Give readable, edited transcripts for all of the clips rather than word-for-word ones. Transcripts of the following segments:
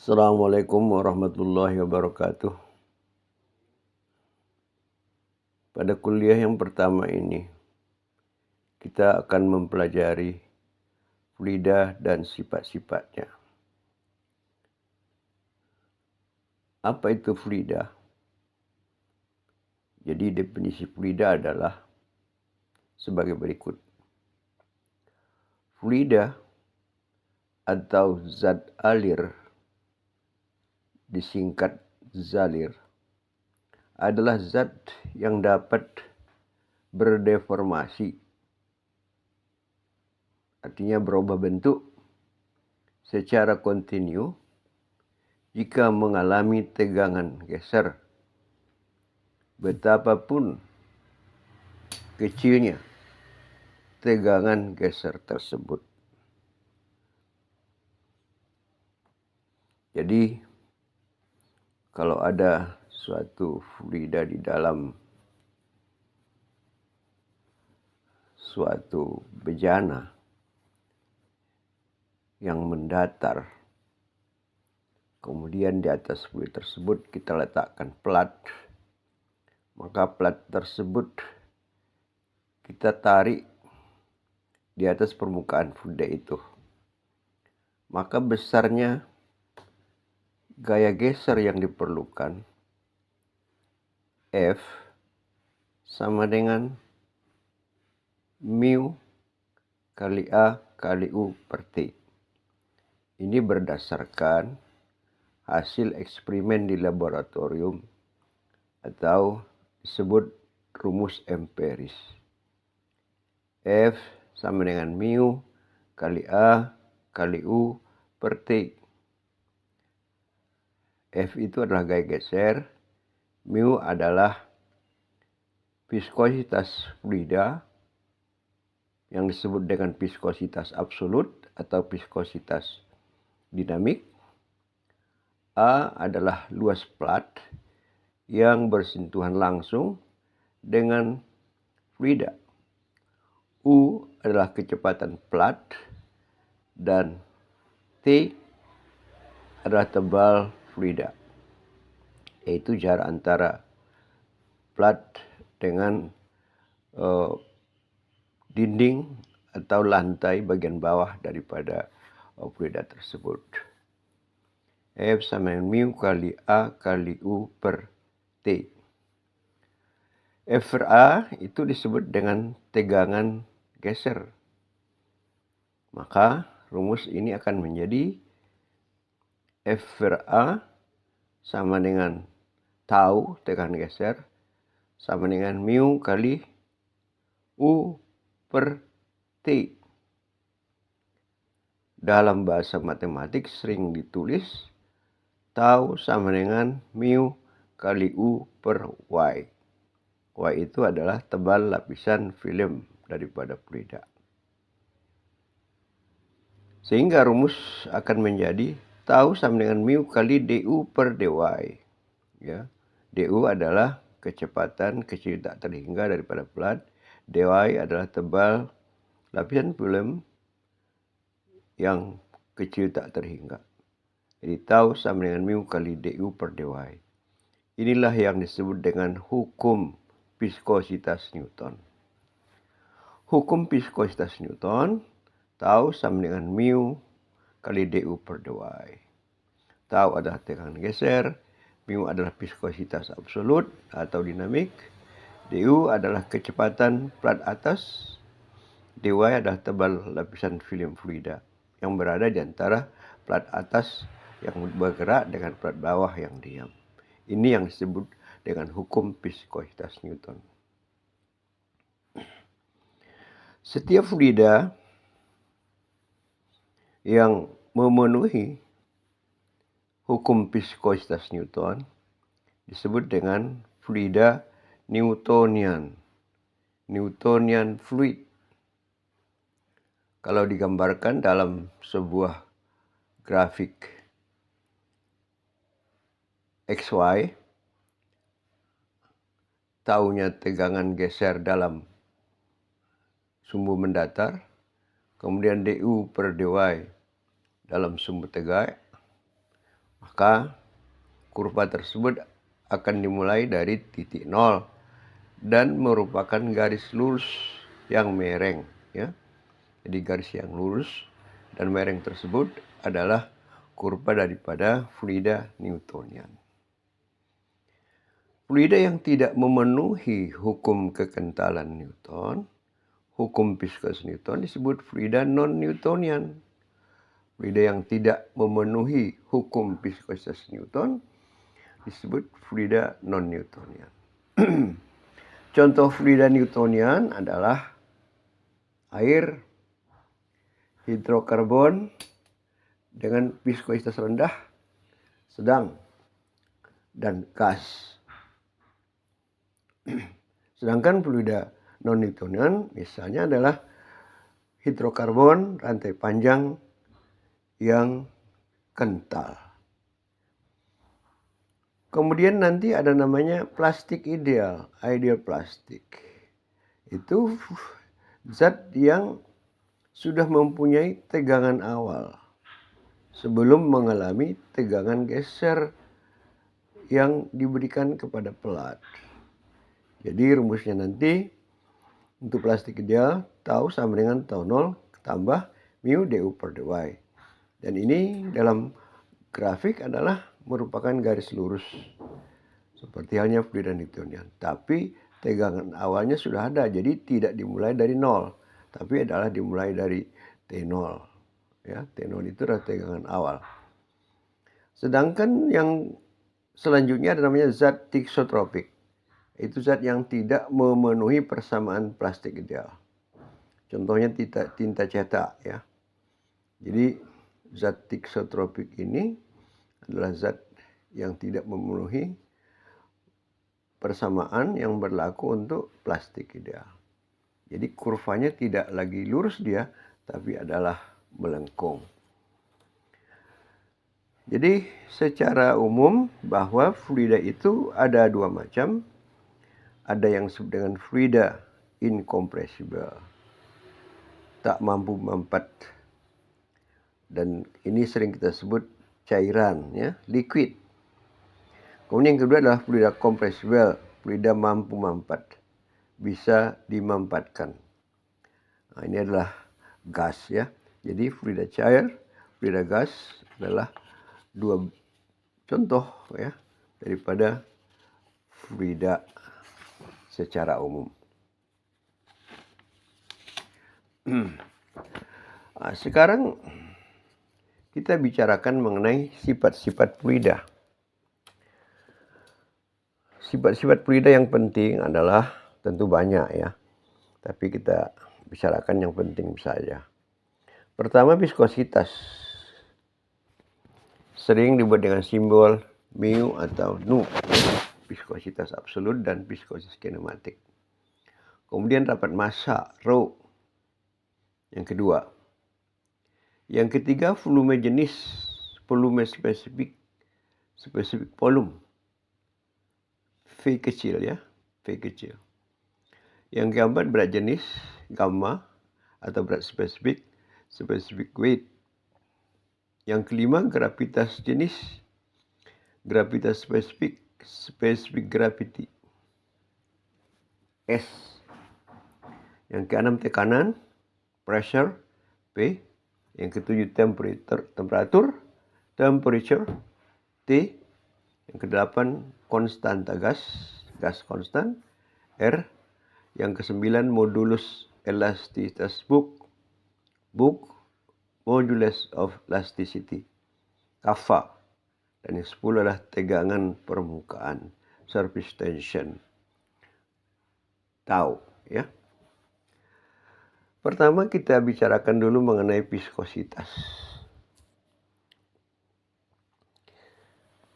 Assalamualaikum warahmatullahi wabarakatuh. Pada kuliah yang pertama ini, kita akan mempelajari fluida dan sifat-sifatnya. Apa itu fluida? Jadi definisi fluida adalah sebagai berikut. Fluida atau zat alir, disingkat zalir, adalah zat yang dapat berdeformasi, artinya berubah bentuk secara kontinu jika mengalami tegangan geser. Betapapun kecilnya tegangan geser tersebut. Jadi kalau ada suatu fluida di dalam suatu bejana yang mendatar, kemudian di atas fluida tersebut kita letakkan plat, maka plat tersebut kita tarik di atas permukaan fluida itu. Maka besarnya gaya geser yang diperlukan F sama dengan mu kali A kali U per T. Ini berdasarkan hasil eksperimen di laboratorium atau disebut rumus empiris. F sama dengan mu kali A kali U per T. F itu adalah gaya geser, mu adalah viskositas fluida yang disebut dengan viskositas absolut atau viskositas dinamik. A adalah luas plat yang bersentuhan langsung dengan fluida. U adalah kecepatan plat dan T adalah tebal fluida, yaitu jarak antara plat dengan dinding atau lantai bagian bawah daripada fluida tersebut. F sama dengan mu kali A kali U per T. F per A itu disebut dengan tegangan geser. Maka rumus ini akan menjadi F per A sama dengan tau tegangan geser sama dengan mu kali U per T. Dalam bahasa matematik sering ditulis tau sama dengan mu kali U per Y. Y itu adalah tebal lapisan film daripada fluida. Sehingga rumus akan menjadi tau sama dengan mu kali du per dy. Ya. Du adalah kecepatan kecil tak terhingga daripada plat. Dy adalah tebal lapisan film yang kecil tak terhingga. Jadi tau sama dengan mu kali du per dy. Inilah yang disebut dengan hukum viskositas Newton. Hukum viskositas Newton, tau sama dengan mu kali du per dy. Tau adalah tegangan geser, mu adalah viskositas absolut atau dinamik, du adalah kecepatan plat atas, dy adalah tebal lapisan film fluida yang berada di antara plat atas yang bergerak dengan plat bawah yang diam. Ini yang disebut dengan hukum viskositas Newton. Setiap fluida yang memenuhi hukum viskositas Newton disebut dengan fluida Newtonian. Newtonian fluid. Kalau digambarkan dalam sebuah grafik XY, taunya tegangan geser dalam sumbu mendatar, kemudian du per dy dalam sumbu tegak, Maka kurva tersebut akan dimulai dari titik nol dan merupakan garis lurus yang mereng, ya. Jadi garis yang lurus dan mereng tersebut adalah kurva daripada fluida Newtonian. Fluida yang tidak memenuhi hukum kekentalan Newton, hukum viskositas Newton, disebut fluida non-Newtonian. Fluida yang tidak memenuhi hukum viskositas Newton disebut fluida non-Newtonian. Contoh fluida Newtonian adalah air, hidrokarbon dengan viskositas rendah, sedang, dan gas. Sedangkan fluida non-Newtonian misalnya adalah hidrokarbon rantai panjang yang kental. Kemudian nanti ada namanya plastik ideal, ideal plastik. Itu zat yang sudah mempunyai tegangan awal sebelum mengalami tegangan geser yang diberikan kepada pelat. Jadi rumusnya nanti untuk plastik ideal tau sama dengan tau 0 tambah mu du per dy. Dan ini dalam grafik adalah merupakan garis lurus seperti halnya fluida Newtonian. Tapi tegangan awalnya sudah ada, jadi tidak dimulai dari 0, tapi adalah dimulai dari T0. Ya, T0 itu adalah tegangan awal. Sedangkan yang selanjutnya ada namanya zat thixotropik. Itu zat yang tidak memenuhi persamaan plastik ideal. Contohnya tinta cetak, ya. Jadi zat thixotropik ini adalah zat yang tidak memenuhi persamaan yang berlaku untuk plastik ideal. Jadi kurvanya tidak lagi lurus dia, tapi adalah melengkung. Jadi secara umum bahwa fluida itu ada dua macam. Ada yang disebut dengan fluida incompressible, tak mampu mempat. Dan ini sering kita sebut cairan, ya, liquid. Kemudian yang kedua adalah fluida compressible, fluida mampu mempat, bisa dimampatkan. Nah, ini adalah gas, ya. Jadi fluida cair, fluida gas adalah dua contoh, ya, daripada fluida secara umum. Nah, sekarang kita bicarakan mengenai sifat-sifat fluida. Sifat-sifat fluida yang penting adalah tentu banyak, ya. Tapi kita bicarakan yang penting saja. Pertama, viskositas. Sering dibuat dengan simbol mu atau nu. Viskositas absolut dan viskositas kinematik. Kemudian dapat massa, rho. Yang kedua. Yang ketiga, volume jenis, volume spesifik volume. V kecil, ya, V kecil. Yang keempat, berat jenis, gamma, atau berat spesifik weight. Yang kelima, gravitas jenis, gravitas spesifik gravity, S. Yang keenam, tekanan, pressure, P. Yang ketujuh, temperature, T. Yang kedelapan, konstanta gas konstan, R. Yang kesembilan, modulus elastisitas book, modulus of elasticity, kappa. Dan yang 10 adalah tegangan permukaan, surface tension, tau, ya. Pertama kita bicarakan dulu mengenai viskositas.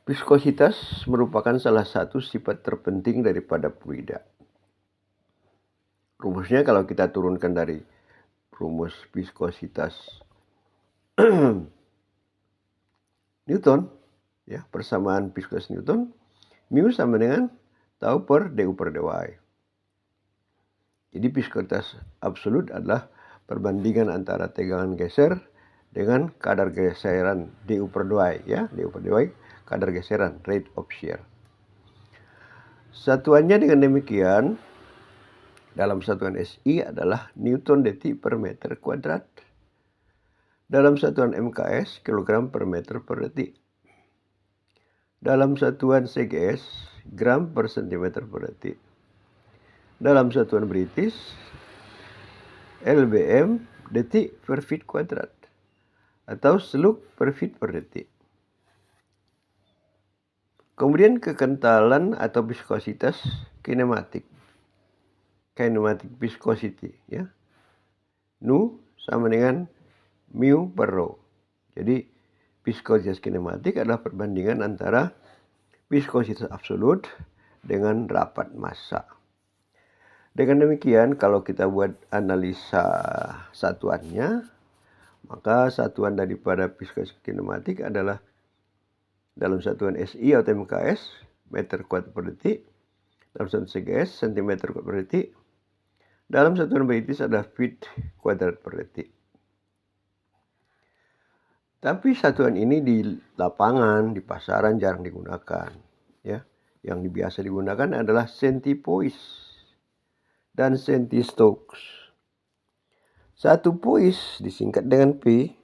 Viskositas merupakan salah satu sifat terpenting daripada fluida. Rumusnya kalau kita turunkan dari rumus viskositas Newton, ya, persamaan viskositas Newton, mu sama dengan tau per du per dy. Jadi viskositas absolut adalah perbandingan antara tegangan geser dengan kadar geseran DU per 2 ya, DU per 2 kadar geseran, rate of shear. Satuannya dengan demikian dalam satuan SI adalah Newton detik per meter kuadrat. Dalam satuan MKS, kilogram per meter per detik. Dalam satuan CGS, gram per sentimeter per detik. Dalam satuan British, LBM detik per feet kuadrat atau seluk per feet per detik. Kemudian kekentalan atau viskositas kinematik. Kinematic viscosity ya. Nu sama dengan mu per rho. Jadi viskositas kinematik adalah perbandingan antara viskositas absolut dengan rapat massa. Dengan demikian kalau kita buat analisa satuannya, maka satuan daripada viskositas kinematik adalah dalam satuan SI atau MKS meter kuadrat per detik, dalam satuan CGS sentimeter kuadrat per detik, dalam satuan British adalah feet kuadrat per detik. Tapi satuan ini di lapangan, di pasaran jarang digunakan. Ya, yang biasa digunakan adalah centipoise dan centistokes. 1 poise disingkat dengan P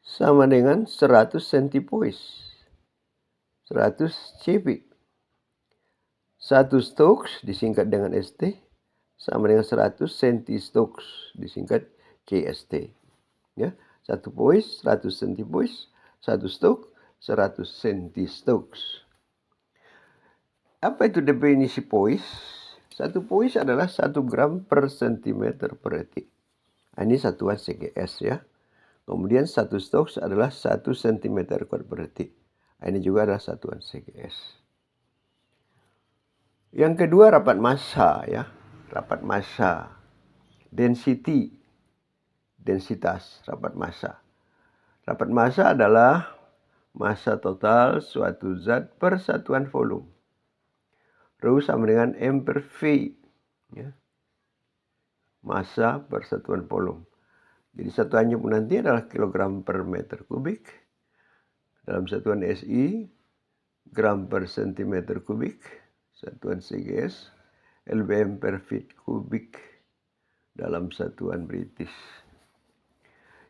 sama dengan 100 centipoise. 100 CP. 1 stokes disingkat dengan ST sama dengan 100 centistokes disingkat CST. Ya, 1 poise, 100 centipoise, 1 stok, 100 centistokes. Apa itu definisi poise? 1 poise adalah 1 gram per sentimeter per detik. Ini satuan CGS ya. Kemudian 1 stokes adalah 1 cm kuadrat per detik. Ini juga adalah satuan CGS. Yang kedua rapat massa ya. Rapat massa. Density. Densitas rapat massa. Rapat massa adalah massa total suatu zat per satuan volume. Rho sama dengan M per V. Ya. Massa per satuan volume. Jadi satuannya pun nanti adalah kilogram per meter kubik. Dalam satuan SI, gram per sentimeter kubik. Satuan CGS, LBM per feet kubik dalam satuan British.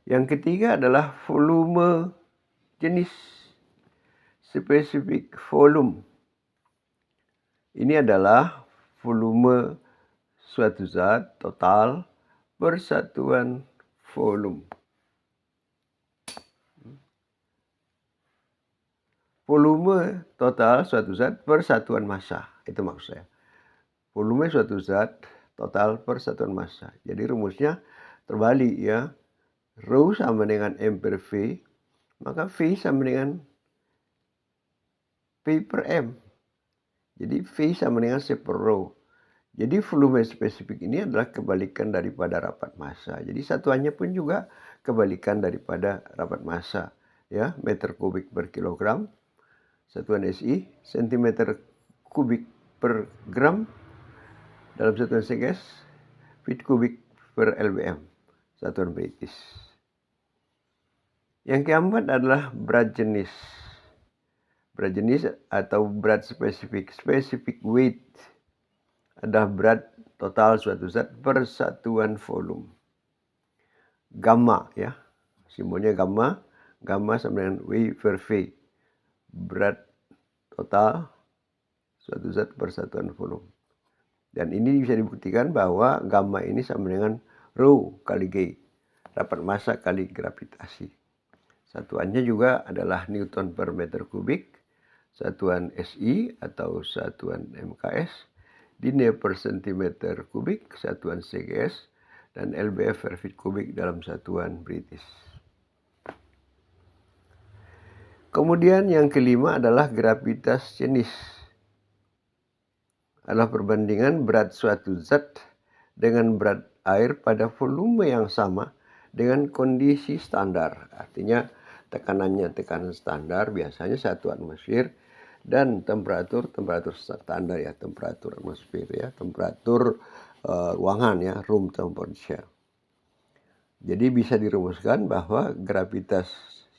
Yang ketiga adalah volume jenis. Specific volume. Ini adalah volume suatu zat total per satuan volume. Volume total suatu zat per satuan massa. Itu maksud saya. Volume suatu zat total per satuan massa. Jadi rumusnya terbalik ya. Rho sama dengan M per V. Maka V sama dengan P per M. Jadi V sama dengan C per rho. Jadi volume spesifik ini adalah kebalikan daripada rapat massa. Jadi satuannya pun juga kebalikan daripada rapat massa. Ya, meter kubik per kilogram. Satuan SI, sentimeter kubik per gram. Dalam satuan CGS, feet kubik per LBM. Satuan British. Yang keempat adalah berat jenis. Berat jenis atau berat spesifik. Specific weight adalah berat total suatu zat per satuan volume. Gamma ya. Simbolnya gamma. Gamma sama dengan W per V. Berat total suatu zat per satuan volume. Dan ini bisa dibuktikan bahwa gamma ini sama dengan rho kali G. Rapat massa kali gravitasi. Satuannya juga adalah Newton per meter kubik. Satuan SI atau satuan MKS. Dine per sentimeter kubik, satuan CGS, dan LBF per feet kubik dalam satuan British. Kemudian yang kelima adalah gravitas jenis. Adalah perbandingan berat suatu zat dengan berat air pada volume yang sama dengan kondisi standar. Artinya tekanannya tekanan standar biasanya 1 atmosfer. Dan temperatur standar ya, temperatur atmosfer ya, temperatur ruangan ya, room temperature. Jadi bisa dirumuskan bahwa gravitas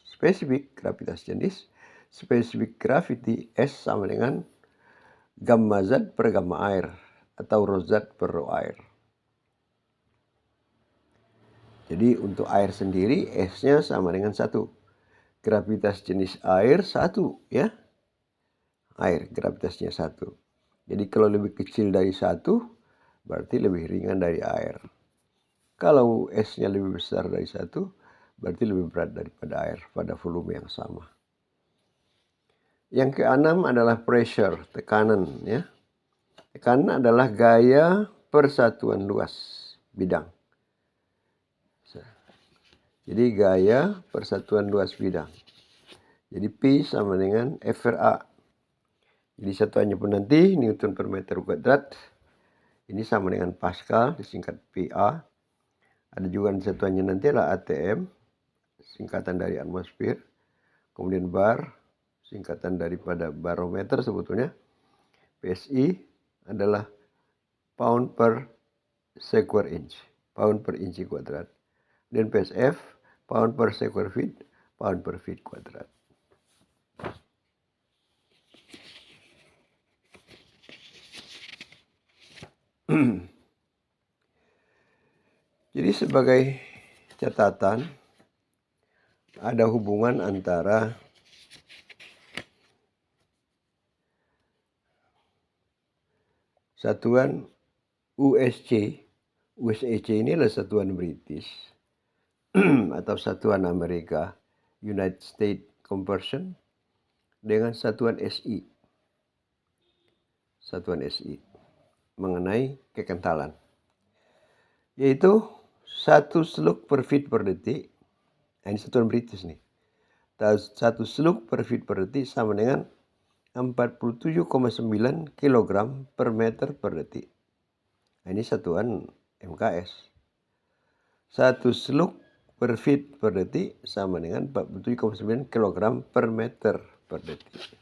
spesifik, gravitas jenis, spesifik gravity S sama dengan gamma Z per gamma air atau rho Z per rho air. Jadi untuk air sendiri S-nya sama dengan 1. Gravitas jenis air 1 ya. Air gravitasnya 1. Jadi kalau lebih kecil dari 1 berarti lebih ringan dari air. Kalau S-nya lebih besar dari 1 berarti lebih berat daripada air pada volume yang sama. Yang keenam adalah pressure, tekanan ya. Tekanan adalah gaya persatuan luas bidang. Jadi gaya persatuan luas bidang. Jadi P sama dengan F/A. Jadi satuannya pun nanti Newton per meter kuadrat. Ini sama dengan Pascal disingkat PA. Ada juga satuannya nanti adalah ATM, singkatan dari atmosfer. Kemudian bar, singkatan daripada barometer sebetulnya. PSI adalah pound per square inch, pound per inci kuadrat. Dan PSF, pound per square feet, pound per feet kuadrat. Jadi sebagai catatan, ada hubungan antara satuan USC. USC ini adalah satuan British atau satuan Amerika, United States Conversion, dengan satuan SI. Satuan SI mengenai kekentalan. Yaitu 1 slug per feet per detik. Nah, ini satuan British nih. 1 slug per feet per detik sama dengan 47,9 kg per meter per detik. Nah, ini satuan MKS. 1 slug per feet per detik sama dengan 47,9 kg per meter per detik.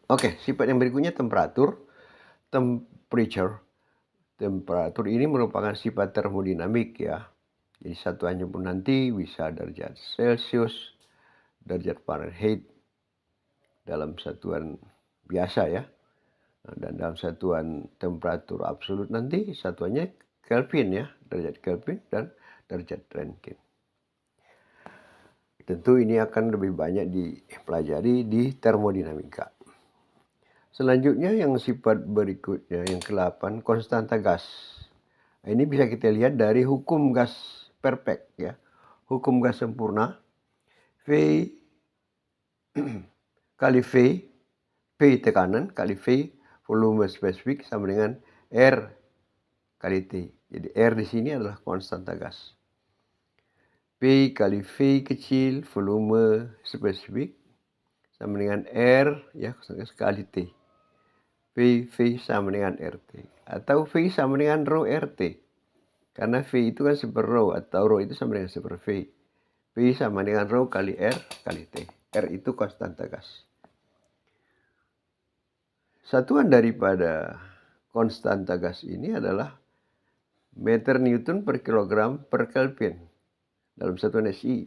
Oke, sifat yang berikutnya temperatur. Temperatur ini merupakan sifat termodinamik ya. Jadi satuannya pun nanti bisa derajat Celcius, derajat Fahrenheit dalam satuan biasa ya. Dan dalam satuan temperatur absolut nanti satuannya Kelvin ya, derajat Kelvin dan derajat Röntgen. Tentu ini akan lebih banyak dipelajari di termodinamika. Selanjutnya yang sifat berikutnya yang ke-8, konstanta gas. Nah, ini bisa kita lihat dari hukum gas perfect ya. Hukum gas sempurna. V kali V, P tekanan kali V volume spesifik sama dengan R kali T. Jadi R di sini adalah konstanta gas. P kali V kecil volume spesifik sama dengan R ya kali T. V sama dengan RT. Atau V sama dengan rho RT. Karena V itu kan super rho atau rho itu sama dengan super V. V sama dengan rho kali R kali T. R itu konstanta gas. Satuan daripada konstanta gas ini adalah meter Newton per kilogram per Kelvin. Dalam satuan SI.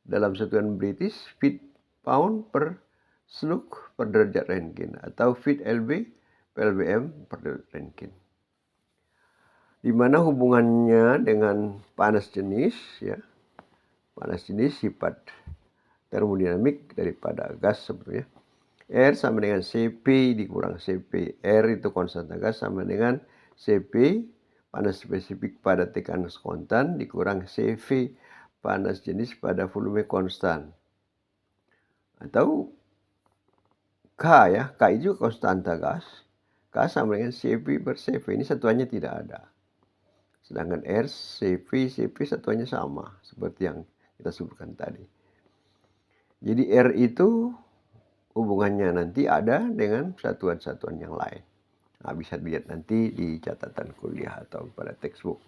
Dalam satuan British, feet pound per slug per derajat Röntgen. Atau feet LB PLBM per derajat Röntgen. Di mana hubungannya dengan panas jenis ya. Panas jenis sifat termodinamik daripada gas sebetulnya. R sama dengan Cp dikurang Cp. R itu konstanta gas sama dengan Cp panas spesifik pada tekanan konstan dikurang Cv panas jenis pada volume konstan. Atau K ya, K itu konstanta gas. K sama dengan Cv per Cv, ini satuannya tidak ada. Sedangkan R, Cv satuannya sama seperti yang kita sebutkan tadi. Jadi R itu hubungannya nanti ada dengan satuan-satuan yang lain. Nah, bisa dilihat nanti di catatan kuliah atau pada textbook.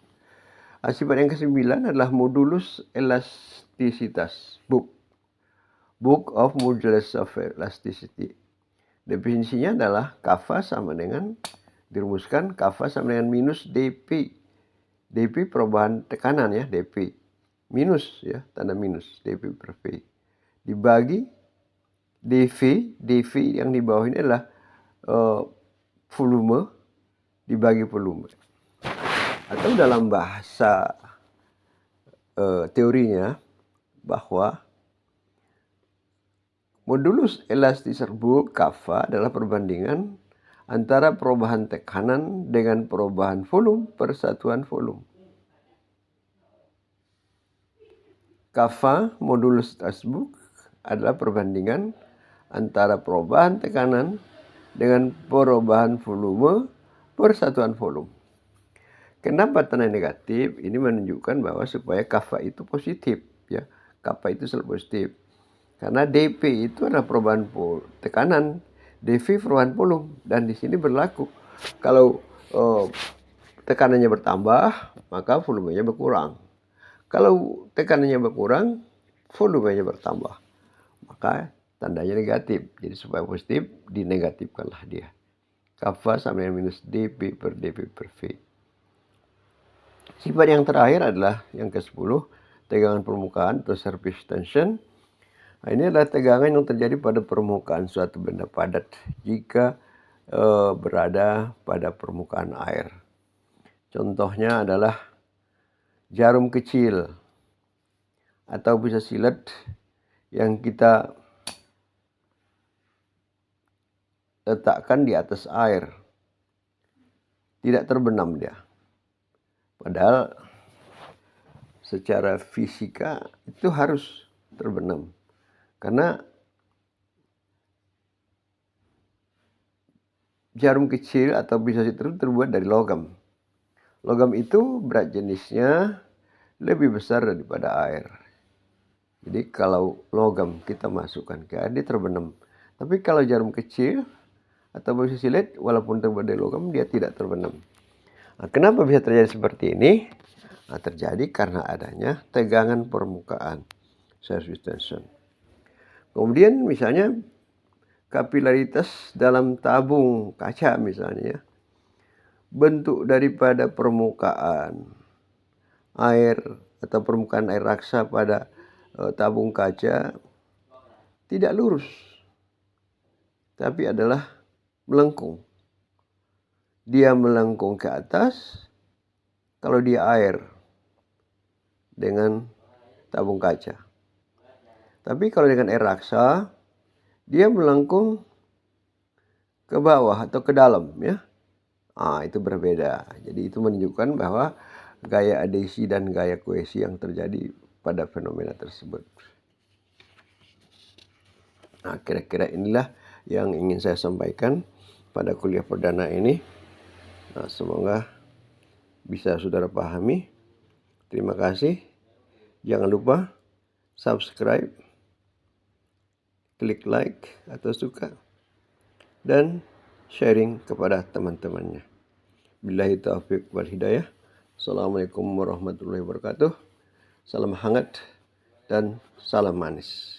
Sifat yang ke-9 adalah modulus elastisitas. Book of Modulus of Elasticity. Definisinya adalah kappa sama dengan Dirumuskan kapha sama dengan minus dp. dp perubahan tekanan ya, dp. Minus ya, tanda minus, dp per v. Dibagi dv yang di bawah ini adalah volume dibagi volume. Atau dalam bahasa teorinya bahwa modulus elastische kapha adalah perbandingan antara perubahan tekanan dengan perubahan volume per satuan volume. Kapha modulus Asbuk adalah perbandingan antara perubahan tekanan dengan perubahan volume per satuan volume. Kenapa tanda negatif? Ini menunjukkan bahwa supaya kapha itu positif ya. Kapha itu selalu positif. Karena dp itu adalah perubahan tekanan, dv perubahan volume, dan di sini berlaku kalau tekanannya bertambah maka volumenya berkurang. Kalau tekanannya berkurang, volumenya bertambah. Maka tandanya negatif. Jadi supaya positif, dinegatifkanlah dia. Kapha sama dengan minus dp per dp per v. Sifat yang terakhir adalah yang ke-10, tegangan permukaan atau surface tension. Nah, ini adalah tegangan yang terjadi pada permukaan suatu benda padat jika berada pada permukaan air. Contohnya adalah jarum kecil atau bisa silet yang kita letakkan di atas air. Tidak terbenam dia. Padahal secara fisika itu harus terbenam. Karena jarum kecil atau bisa itu terbuat dari logam. Logam itu berat jenisnya lebih besar daripada air. Jadi kalau logam kita masukkan ke air, dia terbenam. Tapi kalau jarum kecil atau besi silet, walaupun terbuat dari logam, dia tidak terbenam. Nah, kenapa bisa terjadi seperti ini? Nah, terjadi karena adanya tegangan permukaan, surface tension. Kemudian misalnya kapilaritas dalam tabung kaca misalnya, bentuk daripada permukaan air atau permukaan air raksa pada tabung kaca tidak lurus, tapi adalah melengkung. Dia melengkung ke atas kalau dia air dengan tabung kaca. Tapi kalau dengan air raksa, dia melengkung ke bawah atau ke dalam ya. Itu berbeda. Jadi itu menunjukkan bahwa gaya adhesi dan gaya kohesi yang terjadi pada fenomena tersebut. Nah, kira-kira inilah yang ingin saya sampaikan pada kuliah perdana ini. Nah, semoga bisa saudara pahami. Terima kasih. Jangan lupa subscribe, klik like atau suka, dan sharing kepada teman-temannya. Billahi taufiq wal hidayah. Assalamualaikum warahmatullahi wabarakatuh. Salam hangat dan salam manis.